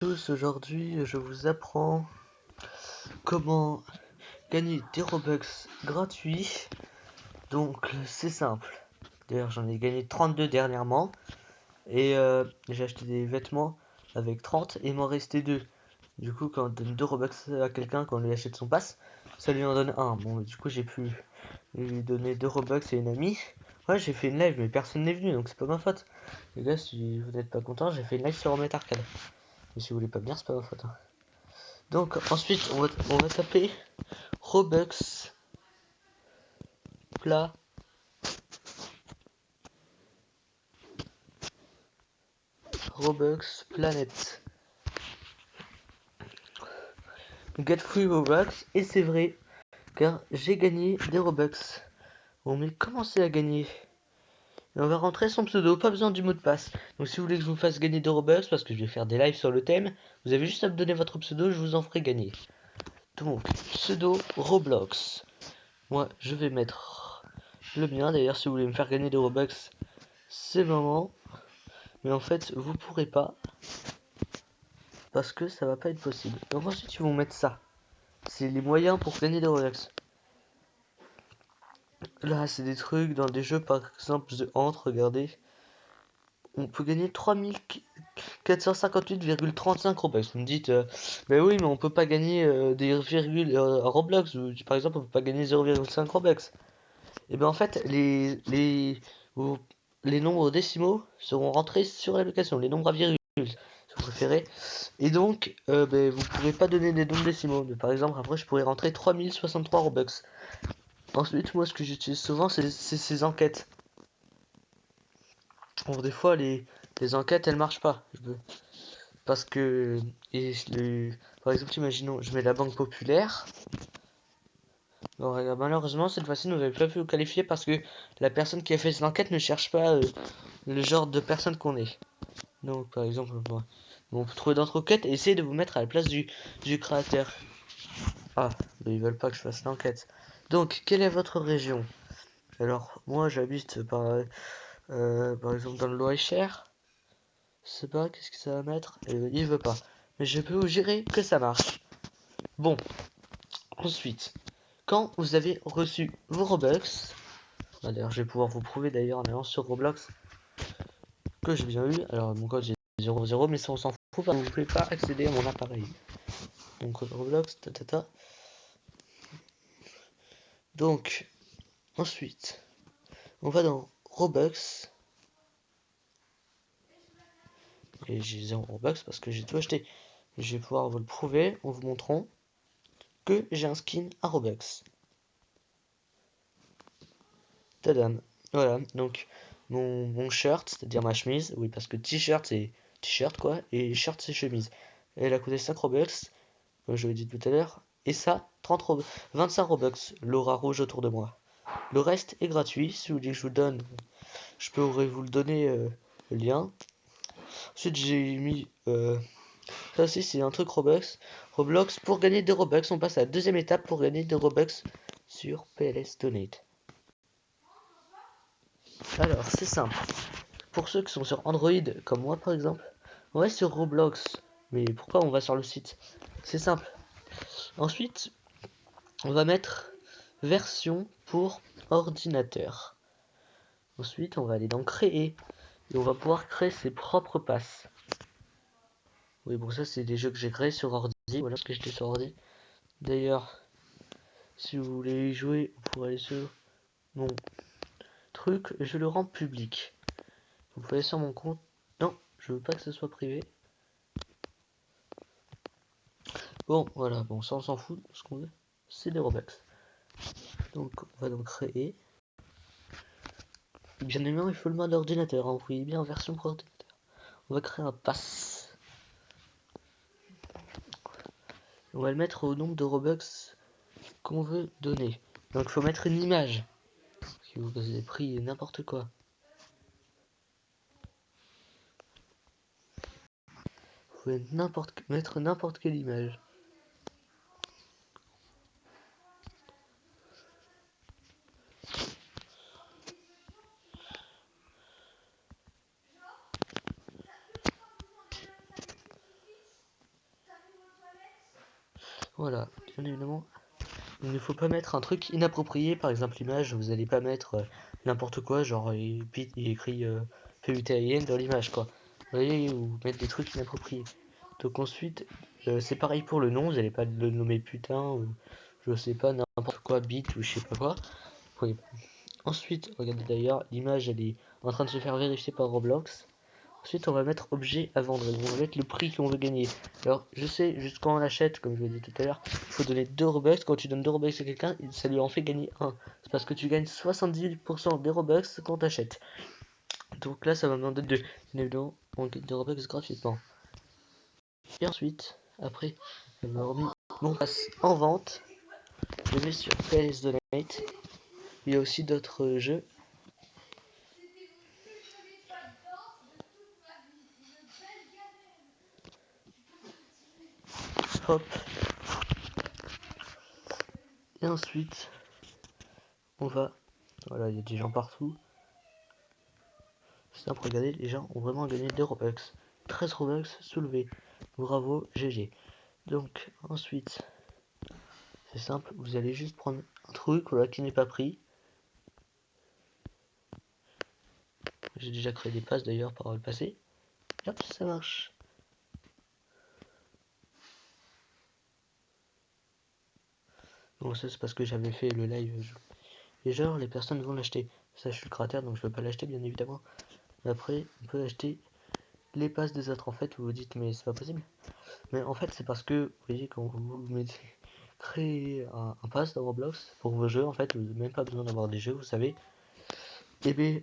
Tous, aujourd'hui je vous apprends comment gagner des Robux gratuits. Donc c'est simple. D'ailleurs j'en ai gagné 32 dernièrement. Et j'ai acheté des vêtements avec 30 et il m'en restait 2. Du coup quand on donne 2 Robux à quelqu'un, quand on lui achète son pass, ça lui en donne un. Bon du coup j'ai pu lui donner 2 Robux à une amie. Ouais, j'ai fait une live mais personne n'est venu donc c'est pas ma faute. Les gars, si vous n'êtes pas contents, j'ai fait une live sur Romet Arcade. Mais si vous voulez pas venir, c'est pas ma faute. Donc ensuite on va taper Robux plat Robux Planet Get free Robux, et c'est vrai car j'ai gagné des Robux. Bon, mais comment c'est à gagner? Et on va rentrer son pseudo, pas besoin du mot de passe. Donc si vous voulez que je vous fasse gagner des Robux, parce que je vais faire des lives sur le thème, vous avez juste à me donner votre pseudo, je vous en ferai gagner. Donc pseudo Roblox. Moi je vais mettre le mien. D'ailleurs si vous voulez me faire gagner des Robux, c'est le moment. Mais en fait vous pourrez pas, parce que ça va pas être possible. Donc ensuite ils vont mettre ça. C'est les moyens pour gagner des Robux. Là c'est des trucs dans des jeux, par exemple The Ant, regardez. On peut gagner 3458,35 Robux. Vous me dites, mais oui, mais on peut pas gagner des virgules à Roblox. Par exemple, on peut pas gagner 0,5 Robux. Et bien en fait, les nombres décimaux seront rentrés sur l'application, les nombres à virgule, si vous préférez. Et donc, vous pourrez pas donner des nombres décimaux. Mais par exemple, après, je pourrais rentrer 3063 Robux. Ensuite, moi, ce que j'utilise souvent, c'est ces enquêtes. Bon, des fois, les enquêtes, elles marchent pas. Parce que, par exemple, imaginons, je mets la Banque Populaire. Bon, malheureusement, cette fois-ci, nous n'avons pas pu vous qualifier parce que la personne qui a fait cette enquête ne cherche pas le genre de personne qu'on est. Donc, par exemple, on peut trouver d'autres enquêtes et essayer de vous mettre à la place du créateur. Ah, mais ils veulent pas que je fasse l'enquête. Donc, quelle est votre région? Alors, moi, j'habite par exemple dans le Loir-et-Cher. Je sais pas, qu'est-ce que ça va mettre? Il veut pas. Mais je peux vous jurer que ça marche. Bon, ensuite, quand vous avez reçu vos Robux, d'ailleurs je vais pouvoir vous prouver d'ailleurs en allant sur Roblox que j'ai bien eu. Alors mon code j'ai 00, mais ça on s'en fout, vous ne pouvez pas accéder à mon appareil. Donc Roblox, tatata. Donc ensuite, on va dans Robux. Et j'ai 0 Robux parce que j'ai tout acheté. Je vais pouvoir vous le prouver en vous montrant que j'ai un skin à Robux. Tadam. Voilà, donc mon shirt, c'est-à-dire ma chemise, oui, parce que t-shirt c'est t-shirt quoi, et shirt c'est chemise. Elle a coûté 5 Robux, comme je l'ai dit tout à l'heure, et ça, 25 Robux, l'aura rouge autour de moi. Le reste est gratuit, si vous voulez que je vous donne, je pourrais vous le donner le lien. Ensuite j'ai mis, ça aussi c'est un truc Roblox, pour gagner des Robux, on passe à la deuxième étape pour gagner des Robux sur PLS Donate. Alors c'est simple. Pour ceux qui sont sur Android, comme moi par exemple, on va sur Roblox. Mais pourquoi on va sur le site? C'est simple. Ensuite, on va mettre version pour ordinateur. Ensuite, on va aller dans créer. Et on va pouvoir créer ses propres passes. Oui, bon ça c'est des jeux que j'ai créés sur ordi. Voilà ce que j'étais sur ordi. D'ailleurs, si vous voulez y jouer, vous pourrez aller sur mon truc. Je le rends public. Vous pouvez aller sur mon compte. Non, je veux pas que ce soit privé. Bon, voilà, bon, ça on s'en fout, ce qu'on veut, c'est des Robux. Donc, on va donc créer. Bien évidemment, il faut le mode ordinateur, hein, vous voyez bien, version pour ordinateur. On va créer un pass. On va le mettre au nombre de Robux qu'on veut donner. Donc, il faut mettre une image. Si vous avez pris n'importe quoi. Vous pouvez mettre n'importe quelle image. Voilà, bien évidemment. Il ne faut pas mettre un truc inapproprié, par exemple l'image, vous n'allez pas mettre n'importe quoi, genre il écrit PUTIN dans l'image quoi. Vous voyez, ou mettre des trucs inappropriés. Donc ensuite, c'est pareil pour le nom, vous n'allez pas le nommer putain ou je sais pas, n'importe quoi, bit ou je sais pas quoi. Oui. Ensuite, regardez d'ailleurs, l'image elle est en train de se faire vérifier par Roblox. Ensuite, on va mettre objet à vendre. On va mettre le prix qu'on veut gagner. Alors, je sais, juste quand on l'achète, comme je vous l'ai dit tout à l'heure, il faut donner 2 Robux. Quand tu donnes 2 Robux à quelqu'un, ça lui en fait gagner 1. C'est parce que tu gagnes 70% des Robux quand tu achètes. Donc là, ça va me demander 2. Bien évidemment, on gagne des Robux gratuitement. Et ensuite, après avoir remis mon pass en vente, je vais sur PS Donate. Il y a aussi d'autres jeux. Hop. Et ensuite, on va... Voilà, il y a des gens partout. C'est simple, regardez, les gens ont vraiment gagné des Robux. 13 Robux soulevés. Bravo, GG. Donc, ensuite, c'est simple, vous allez juste prendre un truc voilà, qui n'est pas pris. J'ai déjà créé des passes d'ailleurs par le passé. Hop, ça marche. Bon, ça c'est parce que j'avais fait le live. Et genre, les personnes vont l'acheter. Ça, je suis le créateur, donc je ne peux pas l'acheter, bien évidemment. Après, on peut acheter les passes des autres. En fait, vous vous dites, mais c'est pas possible. Mais en fait, c'est parce que, vous voyez, quand vous mettez, créez un pass dans Roblox pour vos jeux, en fait, vous n'avez même pas besoin d'avoir des jeux, vous savez. Et bien,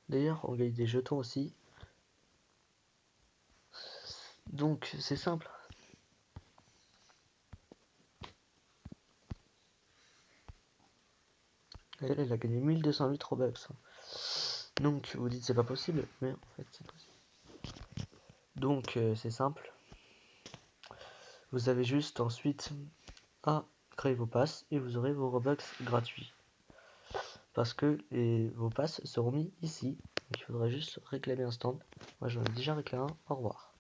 d'ailleurs, on gagne des jetons aussi. Donc, c'est simple. Elle a gagné 1208 Robux. Donc, vous dites c'est pas possible, mais en fait, c'est possible. Donc, c'est simple. Vous avez juste ensuite à créer vos passes et vous aurez vos Robux gratuits. Parce que vos passes seront mis ici. Donc, il faudrait juste réclamer un stand. Moi, j'en ai déjà réclamé un. Au revoir.